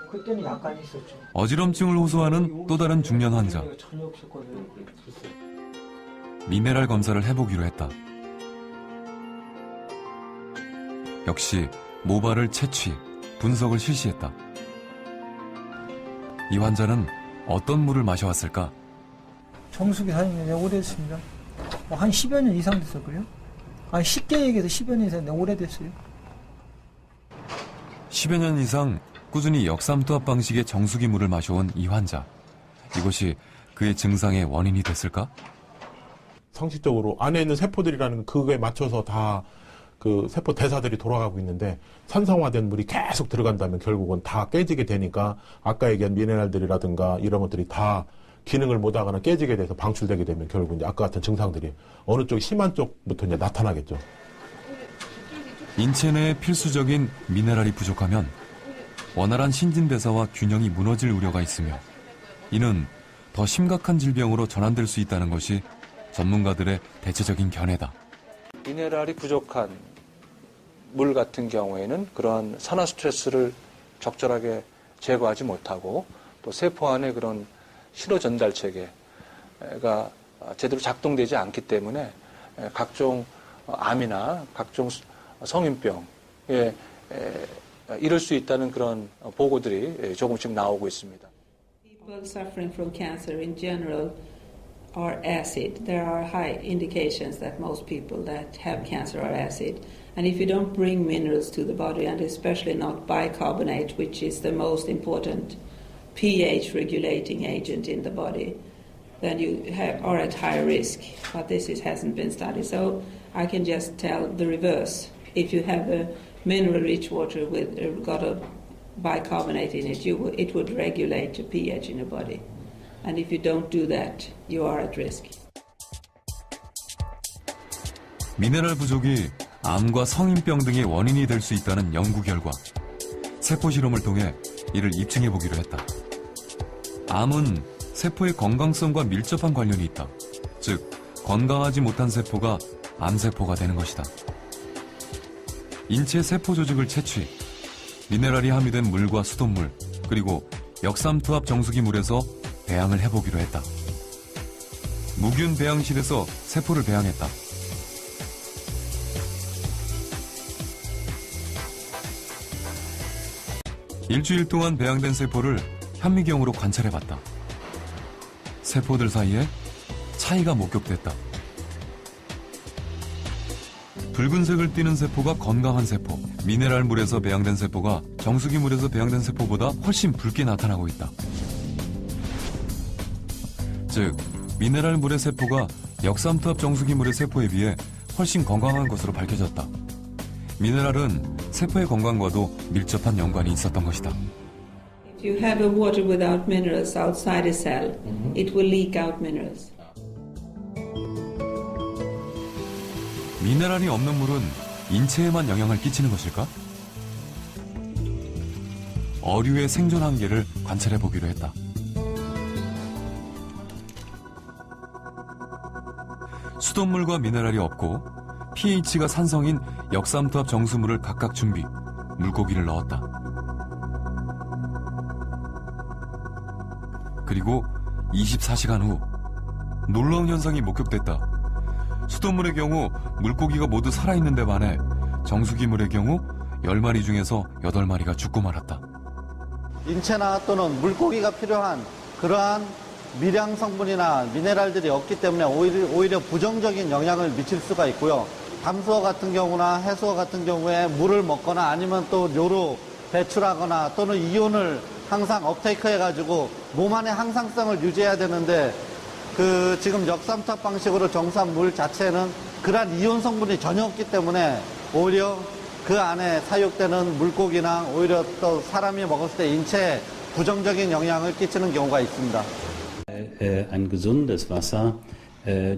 그때는 약간 있었죠. 어지럼증을 호소하는 또 다른 중년 환자. 전혀 없었거든요. 미네랄 검사를 해보기로 했다. 역시 모발을 채취, 분석을 실시했다. 이 환자는 어떤 물을 마셔왔을까? 정수기 사용이 오래됐습니다. 한 10여 년 이상 됐었고요. 쉽게 얘기해서 10여 년 이상 오래됐어요. 10여 년 이상 꾸준히 역삼투압 방식의 정수기 물을 마셔온 이 환자. 이것이 그의 증상의 원인이 됐을까? 상식적으로 안에 있는 세포들이라는 그거에 맞춰서 다 그 세포 대사들이 돌아가고 있는데 산성화된 물이 계속 들어간다면 결국은 다 깨지게 되니까 아까 얘기한 미네랄들이라든가 이런 것들이 다 기능을 못하거나 깨지게 돼서 방출되게 되면 결국 이제 아까 같은 증상들이 어느 쪽 심한 쪽부터 이제 나타나겠죠. 인체 내에 필수적인 미네랄이 부족하면 원활한 신진대사와 균형이 무너질 우려가 있으며 이는 더 심각한 질병으로 전환될 수 있다는 것이 전문가들의 대체적인 견해다. 미네랄이 부족한 물 같은 경우에는 그러한 산화 스트레스를 적절하게 제거하지 못하고 또 세포 안에 그런 신호 전달 체계가 제대로 작동되지 않기 때문에 각종 암이나 각종 성인병에 이를 수 있다는 그런 보고들이 조금씩 나오고 있습니다. People suffering from cancer in general are acid. There are high indications that most people that have cancer are acid. And if you don't bring minerals to the body, and especially not bicarbonate, which is the most important pH regulating agent in the body, then you are at high risk. But this hasn't been studied. So I can just tell the reverse. If you have a mineral-rich water with got a bicarbonate in it, it would regulate the pH in the body. And if you don't do that, you are at risk. 미네랄 부족이 암과 성인병 등의 원인이 될 수 있다는 연구 결과, 세포 실험을 통해 이를 입증해 보기로 했다. 암은 세포의 건강성과 밀접한 관련이 있다. 즉, 건강하지 못한 세포가 암세포가 되는 것이다. 인체 세포 조직을 채취, 미네랄이 함유된 물과 수돗물, 그리고 역삼투압 정수기 물에서 배양을 해보기로 했다. 무균 배양실에서 세포를 배양했다. 일주일 동안 배양된 세포를 현미경으로 관찰해봤다. 세포들 사이에 차이가 목격됐다. 붉은색을 띠는 세포가 건강한 세포, 미네랄 물에서 배양된 세포가 정수기 물에서 배양된 세포보다 훨씬 붉게 나타나고 있다. 즉, 미네랄 물의 세포가 역삼투압 정수기 물의 세포에 비해 훨씬 건강한 것으로 밝혀졌다. 미네랄은 세포의 건강과도 밀접한 연관이 있었던 것이다. If you have a water without minerals outside a cell, it will leak out minerals. 미네랄이 없는 물은 인체에만 영향을 끼치는 것일까? 어류의 생존 한계를 관찰해 보기로 했다. 수돗물과 미네랄이 없고 pH가 산성인 역삼투압 정수물을 각각 준비, 물고기를 넣었다. 그리고 24시간 후 놀라운 현상이 목격됐다. 수돗물의 경우 물고기가 모두 살아있는데 반해 정수기물의 경우 10마리 중에서 8마리가 죽고 말았다. 인체나 또는 물고기가 필요한 그러한 미량 성분이나 미네랄들이 없기 때문에 오히려 부정적인 영향을 미칠 수가 있고요. 담수어 같은 경우나 해수어 같은 경우에 물을 먹거나 아니면 또 뇨로 배출하거나 또는 이온을 항상 업테이크 해가지고 몸 안의 항상성을 유지해야 되는데 지금 역삼투압 방식으로 정수한 물 자체는 그러한 이온 성분이 전혀 없기 때문에 오히려 그 안에 사육되는 물고기나 오히려 또 사람이 먹었을 때 인체에 부정적인 영향을 끼치는 경우가 있습니다. Ein gesundes Wasser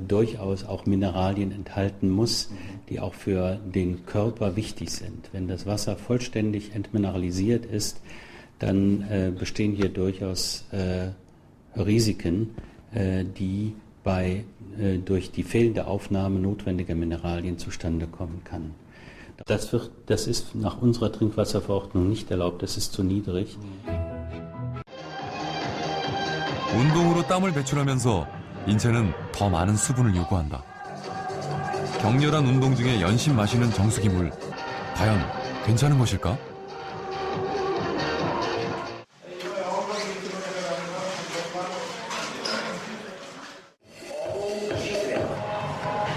durchaus auch Mineralien enthalten muss, die auch für den Körper wichtig sind. Wenn das Wasser vollständig entmineralisiert ist, dann bestehen hier durchaus Risiken, die durch die fehlende Aufnahme notwendiger Mineralien zustande kommen kann. Das ist nach unserer Trinkwasserverordnung nicht erlaubt, das ist zu niedrig. 운동으로 땀을 배출하면서 인체는 더 많은 수분을 요구한다. 격렬한 운동 중에 연신 마시는 정수기 물, 과연 괜찮은 것일까?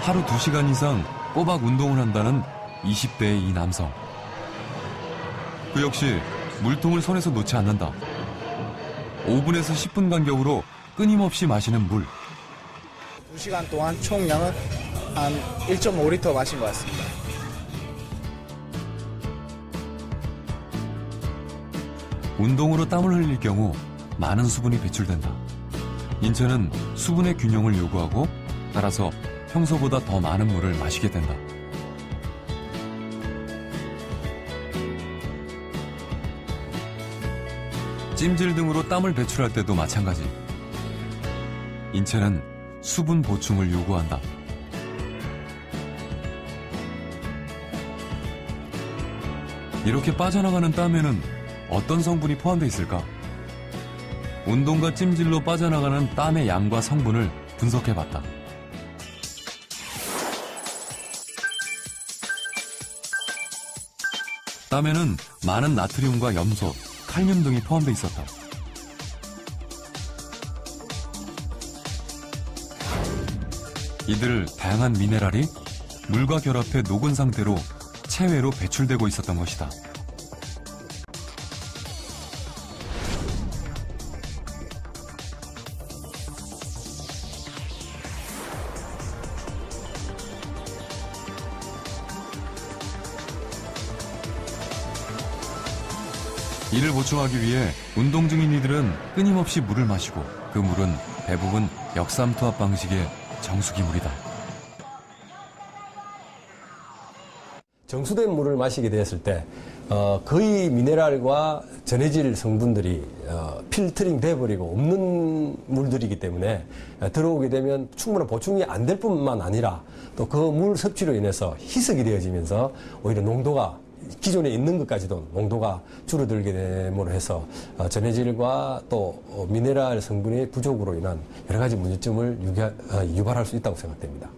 하루 2시간 이상 꼬박 운동을 한다는 20대의 이 남성. 그 역시 물통을 손에서 놓지 않는다. 5분에서 10분 간격으로 끊임없이 마시는 물. 2시간 동안 총량은 한 1.5리터 마신 것 같습니다. 운동으로 땀을 흘릴 경우 많은 수분이 배출된다. 인체는 수분의 균형을 요구하고 따라서 평소보다 더 많은 물을 마시게 된다. 찜질 등으로 땀을 배출할 때도 마찬가지. 인체는 수분 보충을 요구한다. 이렇게 빠져나가는 땀에는 어떤 성분이 포함되어 있을까? 운동과 찜질로 빠져나가는 땀의 양과 성분을 분석해봤다. 땀에는 많은 나트륨과 염소, 칼륨 등이 포함되어 있었다. 이들 다양한 미네랄이 물과 결합해 녹은 상태로 체외로 배출되고 있었던 것이다. 이를 보충하기 위해 운동 중인 이들은 끊임없이 물을 마시고 그 물은 대부분 역삼투압 방식의 정수기 물이다. 정수된 물을 마시게 되었을 때 거의 미네랄과 전해질 성분들이 필터링 돼버리고 없는 물들이기 때문에 들어오게 되면 충분한 보충이 안 될 뿐만 아니라 또 그 물 섭취로 인해서 희석이 되어지면서 오히려 농도가 기존에 있는 것까지도 농도가 줄어들게 됨으로 해서 전해질과 또 미네랄 성분의 부족으로 인한 여러 가지 문제점을 유발할 수 있다고 생각됩니다.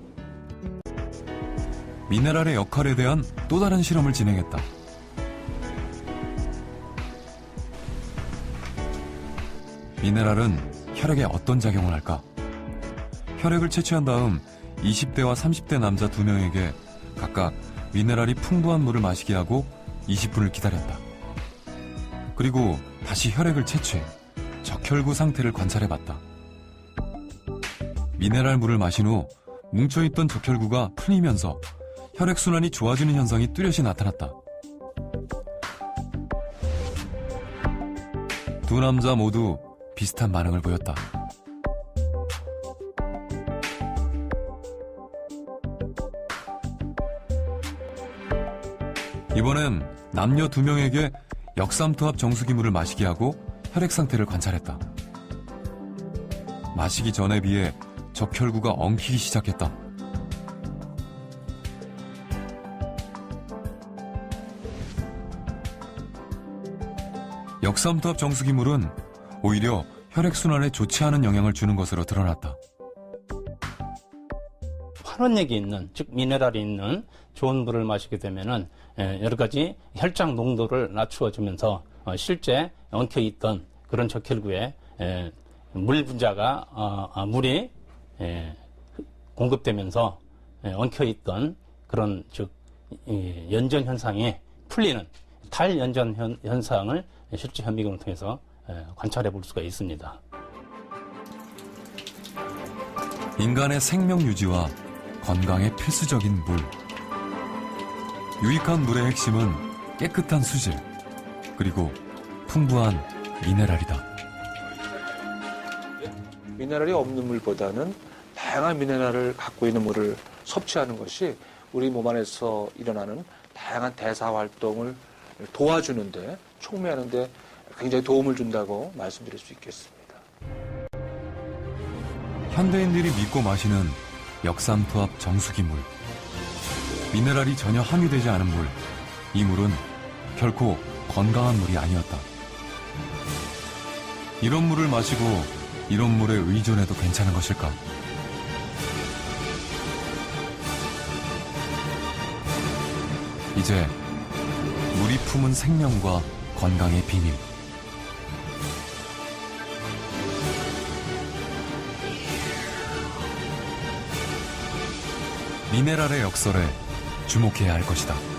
미네랄의 역할에 대한 또 다른 실험을 진행했다. 미네랄은 혈액에 어떤 작용을 할까? 혈액을 채취한 다음 20대와 30대 남자 2명에게 각각 미네랄이 풍부한 물을 마시게 하고 20분을 기다렸다. 그리고 다시 혈액을 채취해 적혈구 상태를 관찰해봤다. 미네랄 물을 마신 후 뭉쳐있던 적혈구가 풀리면서 혈액순환이 좋아지는 현상이 뚜렷이 나타났다. 두 남자 모두 비슷한 반응을 보였다. 이번엔 남녀 2명에게 역삼투압 정수기물을 마시게 하고 혈액 상태를 관찰했다. 마시기 전에 비해 적혈구가 엉키기 시작했다. 역삼투압 정수기물은 오히려 혈액순환에 좋지 않은 영향을 주는 것으로 드러났다. 환원액이 있는, 즉 미네랄이 있는 좋은 물을 마시게 되면은 여러 가지 혈장 농도를 낮추어주면서 실제 엉켜있던 그런 적혈구에 물 분자가 물이 공급되면서 엉켜있던 그런 즉 연전 현상이 풀리는 탈연전 현상을 실제 현미경을 통해서 관찰해 볼 수가 있습니다. 인간의 생명 유지와 건강에 필수적인 물. 유익한 물의 핵심은 깨끗한 수질, 그리고 풍부한 미네랄이다. 미네랄이 없는 물보다는 다양한 미네랄을 갖고 있는 물을 섭취하는 것이 우리 몸 안에서 일어나는 다양한 대사 활동을 도와주는데, 촉매하는데 굉장히 도움을 준다고 말씀드릴 수 있겠습니다. 현대인들이 믿고 마시는 역삼투압 정수기 물. 미네랄이 전혀 함유되지 않은 물. 이 물은 결코 건강한 물이 아니었다. 이런 물을 마시고 이런 물에 의존해도 괜찮은 것일까? 이제 물이 품은 생명과 건강의 비밀. 미네랄의 역설에 주목해야 할 것이다.